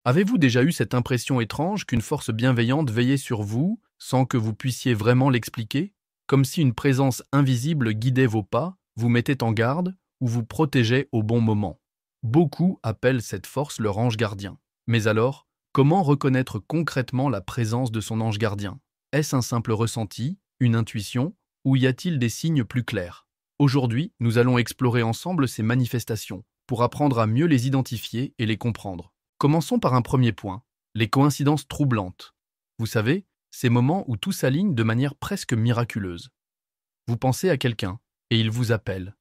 Avez-vous déjà eu cette impression étrange qu'une force bienveillante veillait sur vous sans que vous puissiez vraiment l'expliquer? Comme si une présence invisible guidait vos pas, vous mettait en garde ou vous protégeait au bon moment. Beaucoup appellent cette force leur ange gardien. Mais alors, comment reconnaître concrètement la présence de son ange gardien? Est-ce un simple ressenti, une intuition, ou y a-t-il des signes plus clairs? Aujourd'hui, nous allons explorer ensemble ces manifestations pour apprendre à mieux les identifier et les comprendre. Commençons par un premier point, les coïncidences troublantes. Vous savez, ces moments où tout s'aligne de manière presque miraculeuse. Vous pensez à quelqu'un et il vous appelle.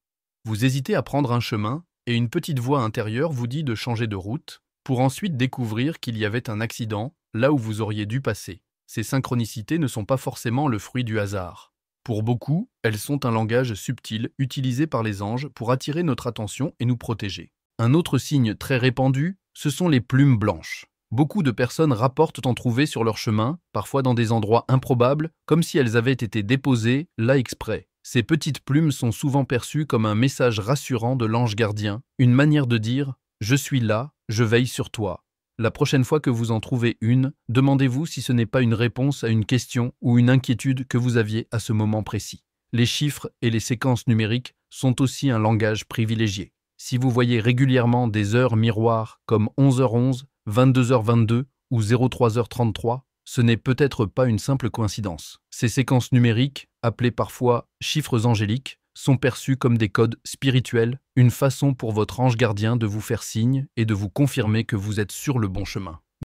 Vous hésitez à prendre un chemin et une petite voix intérieure vous dit de changer de route pour ensuite découvrir qu'il y avait un accident là où vous auriez dû passer. Ces synchronicités ne sont pas forcément le fruit du hasard. Pour beaucoup, elles sont un langage subtil utilisé par les anges pour attirer notre attention et nous protéger. Un autre signe très répandu, ce sont les plumes blanches. Beaucoup de personnes rapportent en trouver sur leur chemin, parfois dans des endroits improbables, comme si elles avaient été déposées là exprès. Ces petites plumes sont souvent perçues comme un message rassurant de l'ange gardien, une manière de dire « Je suis là, je veille sur toi ». La prochaine fois que vous en trouvez une, demandez-vous si ce n'est pas une réponse à une question ou une inquiétude que vous aviez à ce moment précis. Les chiffres et les séquences numériques sont aussi un langage privilégié. Si vous voyez régulièrement des heures miroirs comme 11h11, 22h22 ou 03h33, ce n'est peut-être pas une simple coïncidence. Ces séquences numériques, appelées parfois chiffres angéliques, sont perçus comme des codes spirituels, une façon pour votre ange gardien de vous faire signe et de vous confirmer que vous êtes sur le bon chemin.